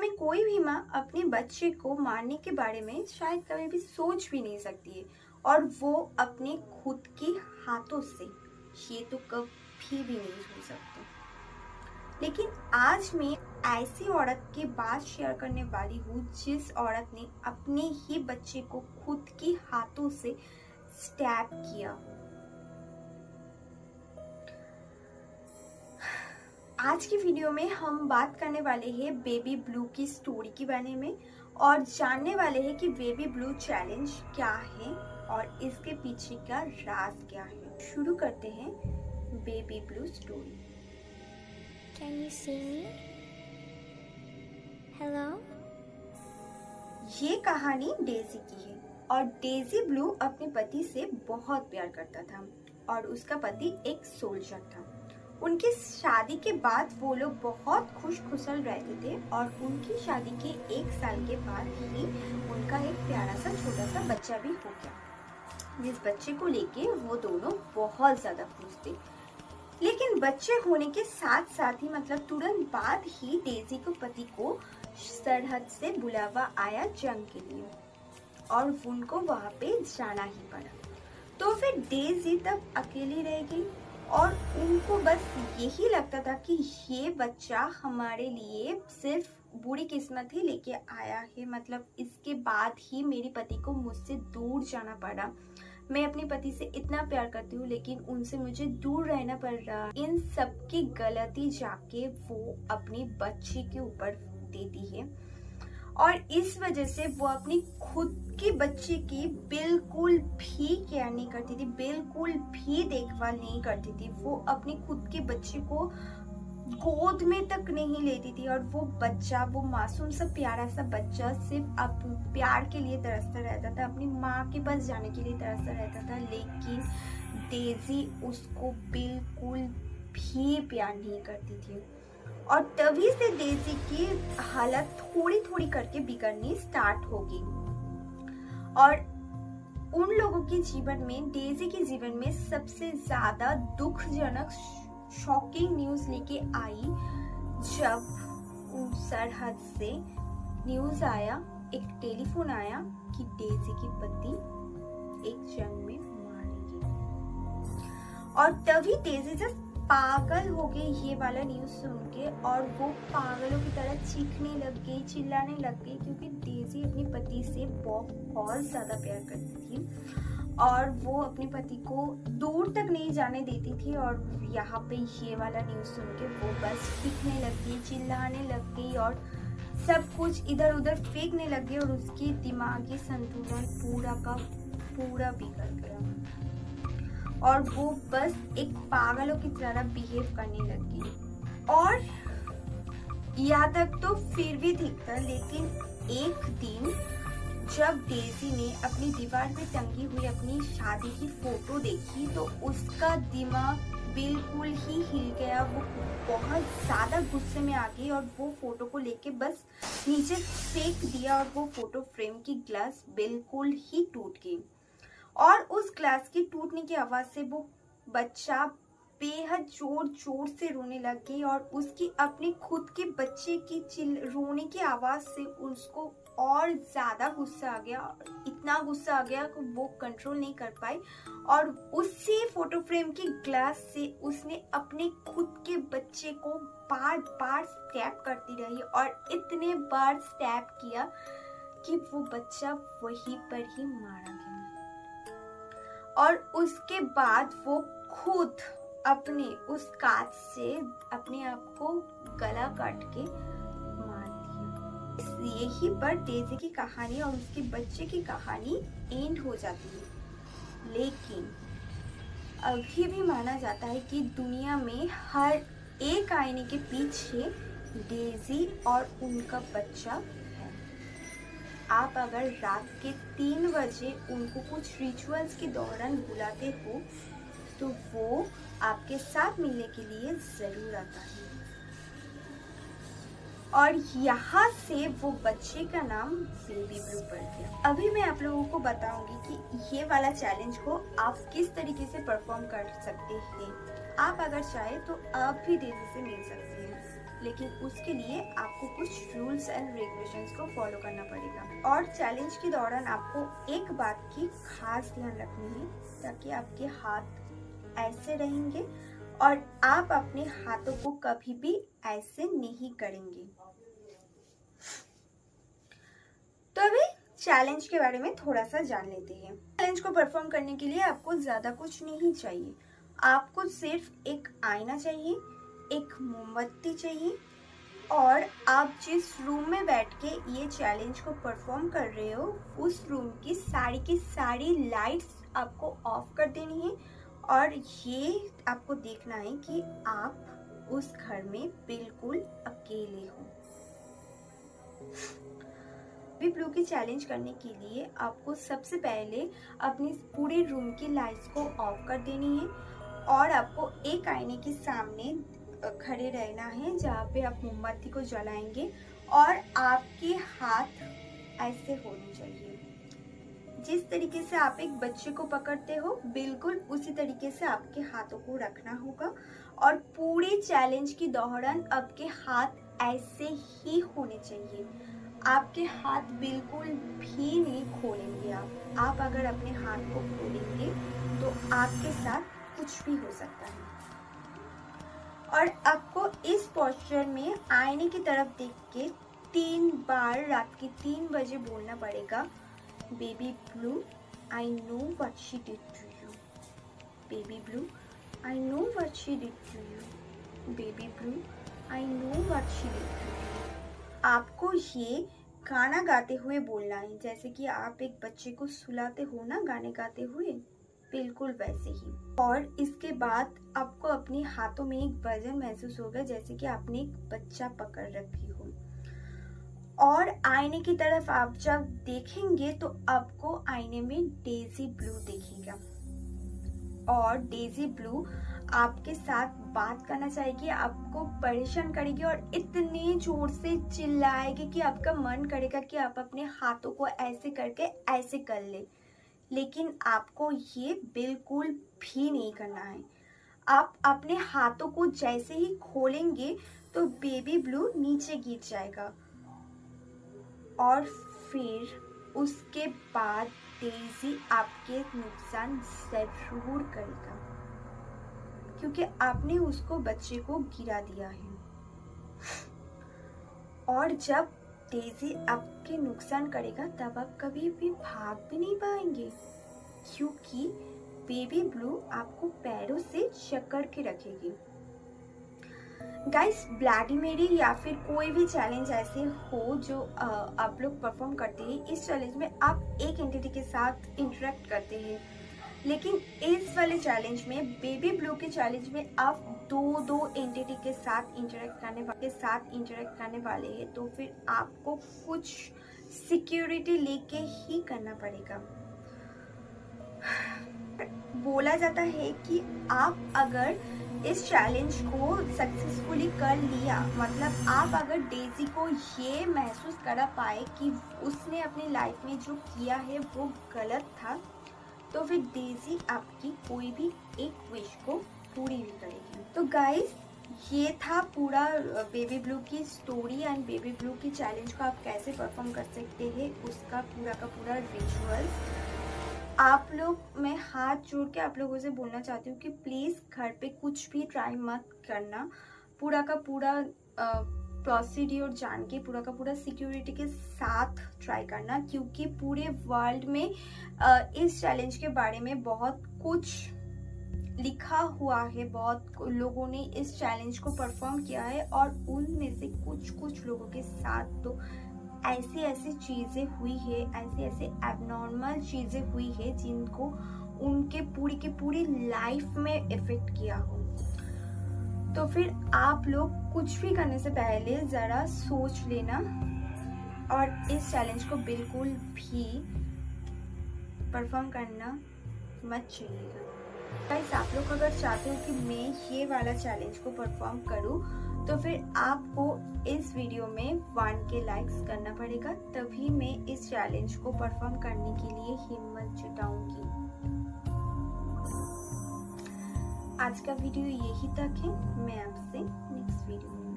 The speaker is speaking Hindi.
में कोई भी माँ अपने बच्चे को मारने के बारे में शायद कभी भी सोच भी नहीं सकती है, और वो अपने खुद के हाथों से ये तो कभी भी नहीं हो सकती। लेकिन आज मैं ऐसी औरत की बात शेयर करने वाली हूँ जिस औरत ने अपने ही बच्चे को खुद के हाथों से स्टैब किया। आज की वीडियो में हम बात करने वाले हैं बेबी ब्लू की स्टोरी के बारे में और जानने वाले हैं कि बेबी ब्लू चैलेंज क्या है और इसके पीछे का राज क्या है। शुरू करते हैं baby blue story. Can you see me? Hello? ये कहानी डेजी की है और डेजी ब्लू अपने पति से बहुत प्यार करता था और उसका पति एक सोल्जर था। उनकी शादी के बाद वो लोग बहुत खुशखुशल रहते थे और उनकी शादी के 1 साल के बाद ही उनका एक प्यारा सा छोटा सा बच्चा भी हो गया, जिस बच्चे को लेके वो दोनों बहुत ज्यादा खुश थे। लेकिन बच्चे होने के साथ साथ ही मतलब तुरंत बाद ही डेजी को पति को सरहद से बुलावा आया जंग के लिए और उनको वहां पे जाना ही पड़ा। तो फिर डेजी तब अकेली रह गई और उनको बस यही लगता था कि ये बच्चा हमारे लिए सिर्फ बुरी किस्मत ही लेके आया है, मतलब इसके बाद ही मेरे पति को मुझसे दूर जाना पड़ा। मैं अपने पति से इतना प्यार करती हूँ लेकिन उनसे मुझे दूर रहना पड़ रहा। इन सब की गलती जाके वो अपने बच्चे के ऊपर देती है और इस वजह से वो अपनी खुद के बच्चे की बिल्कुल भी केयर नहीं करती थी, बिल्कुल भी देखभाल नहीं करती थी। वो अपने खुद के बच्चे को गोद में तक नहीं लेती थी और वो बच्चा, वो मासूम सा प्यारा सा बच्चा सिर्फ अपने प्यार के लिए तरसता रहता था, अपनी माँ के पास जाने के लिए तरसता रहता था। लेकिन डेजी उसको बिल्कुल भी प्यार नहीं करती थी और तभी से डेजी की हालत थोड़ी थोड़ी करके बिगड़नी स्टार्ट होगी और उन लोगों के जीवन में, डेजी के जीवन में सबसे ज्यादा दुखजनक शॉकिंग न्यूज लेके आई जब सरहद से न्यूज आया, एक टेलीफोन आया कि डेजी की पति एक जंग में मारे गए। और तभी डेजी जस्ट पागल हो गई ये वाला न्यूज सुन के और वो पागलों की तरह चीखने लग गई, चिल्लाने लग गई, क्योंकि डेजी अपने पति से बहुत ज्यादा प्यार करती थी और वो अपने पति को दूर तक नहीं जाने देती थी। और यहाँ पे ये वाला न्यूज सुन के वो बस चीखने लग गई, चिल्लाने लग गई और सब कुछ इधर उधर फेंकने लग गई और उसकी दिमागी संतुलन पूरा का पूरा बिगड़ गया और वो बस एक पागलों की तरह बिहेव करने लग गई। और यहाँ तक तो फिर भी ठीक था, लेकिन एक दिन जब डेजी ने अपनी दीवार पे टंगी हुई अपनी शादी की फोटो देखी तो उसका दिमाग बिल्कुल ही हिल गया। वो बहुत ज्यादा गुस्से में आ गई और वो फोटो को लेके बस नीचे फेंक दिया और वो फोटो फ्रेम की ग्लास बिल्कुल ही टूट गई और उस ग्लास के टूटने की आवाज से वो बच्चा बेहद जोर जोर से रोने लग गई और उसकी अपने खुद के बच्चे की रोने की आवाज से उसको और ज्यादा गुस्सा आ गया, इतना गुस्सा आ गया कि वो कंट्रोल नहीं कर पाई और उसी फोटो फ्रेम की ग्लास से उसने अपने खुद के बच्चे को बार बार स्टैब करती रही और इतने बार स्टैब किया कि वो बच्चा वहीं पर ही मारा गया। और उसके बाद वो खुद अपने उस कांच से अपने आप को गला काट के मार दिया। यही पर डेजी की कहानी और उसके बच्चे की कहानी एंड हो जाती है। लेकिन अभी भी माना जाता है कि दुनिया में हर एक आईने के पीछे डेजी और उनका बच्चा। आप अगर रात के 3 बजे उनको कुछ रिचुअल्स के दौरान बुलाते हो तो वो आपके साथ मिलने के लिए जरूर आता है और यहाँ से वो बच्चे का नाम बेबी ब्लू पड़ गया। अभी मैं आप लोगों को बताऊंगी कि ये वाला चैलेंज को आप किस तरीके से परफॉर्म कर सकते हैं। आप अगर चाहे तो आप भी डेजी से मिल सकते हैं। लेकिन उसके लिए आपको कुछ रूल्स एंड रेगुलेशंस को फॉलो करना पड़ेगा। और चैलेंज के दौरान आपको एक बात की खास ध्यान रखनी है, ताकि आपके हाथ ऐसे रहेंगे और आप अपने हाथों को कभी भी ऐसे नहीं करेंगे। तो अभी चैलेंज के बारे में थोड़ा सा जान लेते हैं। चैलेंज को परफॉर्म करने के लिए आपको ज्यादा कुछ नहीं चाहिए। आपको सिर्फ एक आईना चाहिए, एक मोमबत्ती चाहिए, और आप जिस रूम में बैठ के ये चैलेंज को परफॉर्म कर रहे हो उस रूम की सारी लाइट्स आपको ऑफ कर देनी है। और ये आपको देखना है कि आप उस घर में बिल्कुल अकेले हो। बेबी ब्लू की चैलेंज करने के लिए आपको सबसे पहले अपनी पूरे रूम की लाइट्स को ऑफ कर देनी है और आपको एक आईने के सामने खड़े रहना है, जहाँ पे आप मोमबत्ती को जलाएंगे और आपके हाथ ऐसे होने चाहिए। जिस तरीके से आप एक बच्चे को पकड़ते हो बिल्कुल उसी तरीके से आपके हाथों को रखना होगा। और पूरे चैलेंज के दौरान आपके हाथ ऐसे ही होने चाहिए। आपके हाथ बिल्कुल भी नहीं खोलेंगे आप अगर अपने हाथ को खोलेंगे तो आपके साथ कुछ भी हो सकता है। और आपको इस पोस्चर में आईने की तरफ देख के 3 बार रात के 3 बजे बोलना पड़ेगा, baby blue I know what she did to you, baby blue I know what she did to you, baby blue I know what she did to you. आपको ये गाना गाते हुए बोलना है, जैसे कि आप एक बच्चे को सुलाते हो ना गाने गाते हुए, बिल्कुल वैसे ही। और इसके बाद आपको अपने हाथों में एक वजन महसूस होगा, जैसे कि आपने एक बच्चा पकड़ रखी हो। और आईने की तरफ आप जब देखेंगे तो आपको आईने में डेजी ब्लू दिखेगा और डेजी ब्लू आपके साथ बात करना चाहेगी, आपको परेशान करेगी और इतनी जोर से चिल्लाएगी कि आपका मन करेगा कि आप अपने हाथों को ऐसे करके ऐसे कर ले। लेकिन आपको ये बिल्कुल भी नहीं करना है। आप अपने हाथों को जैसे ही खोलेंगे तो बेबी ब्लू नीचे गिर जाएगा और फिर उसके बाद डेजी आपके नुकसान जरूर करेगा, क्योंकि आपने उसको बच्चे को गिरा दिया है। और जब डेजी आपके नुकसान करेगा तब आप कभी भी भाग भी नहीं पाएंगे, क्योंकि बेबी ब्लू आपको पैरों से जकड़ के रखेगी। गाइस, ब्लैडी मेरी या फिर कोई भी चैलेंज ऐसे हो जो आप लोग परफॉर्म करते हैं, इस चैलेंज में आप एक एंटिटी के साथ इंटरेक्ट करते हैं, लेकिन इस वाले चैलेंज में, बेबी ब्लू के चैलेंज में, आप दो एंटिटी के साथ इंटरेक्ट करने वाले हैं। तो फिर आपको कुछ सिक्योरिटी लेके ही करना पड़ेगा। बोला जाता है कि आप अगर इस चैलेंज को सक्सेसफुली कर लिया, मतलब आप अगर डेजी को ये महसूस करा पाए कि उसने अपनी लाइफ में जो किया है वो गलत था, तो फिर डेजी आपकी कोई भी एक विश को पूरी भी करेगी। तो गाइस, ये था पूरा बेबी ब्लू की स्टोरी एंड बेबी ब्लू की चैलेंज को आप कैसे परफॉर्म कर सकते हैं, उसका पूरा का पूरा रिचुअल्स। आप लोग, मैं हाथ जोड़ के आप लोगों से बोलना चाहती हूँ कि प्लीज़ घर पे कुछ भी ट्राई मत करना। पूरा का पूरा प्रोसीड्योर जान के, पूरा का पूरा सिक्योरिटी के साथ ट्राई करना, क्योंकि पूरे वर्ल्ड में इस चैलेंज के बारे में बहुत कुछ लिखा हुआ है। बहुत लोगों ने इस चैलेंज को परफॉर्म किया है और उनमें से कुछ लोगों के साथ तो ऐसी चीजें हुई है, ऐसे एबनॉर्मल चीजें हुई है जिनको उनके पूरी की पूरी लाइफ में इफेक्ट किया हो। तो फिर आप लोग कुछ भी करने से पहले जरा सोच लेना और इस चैलेंज को बिल्कुल भी परफॉर्म करना मत चाहिएगा। गाइस, आप लोग अगर चाहते हो कि मैं ये वाला चैलेंज को परफॉर्म करूं, तो फिर आपको इस वीडियो में 1K लाइक्स करना पड़ेगा, तभी मैं इस चैलेंज को परफॉर्म करने के लिए हिम्मत जुटाऊंगी। आज का वीडियो यही तक है। मैं आपसे नेक्स्ट वीडियो में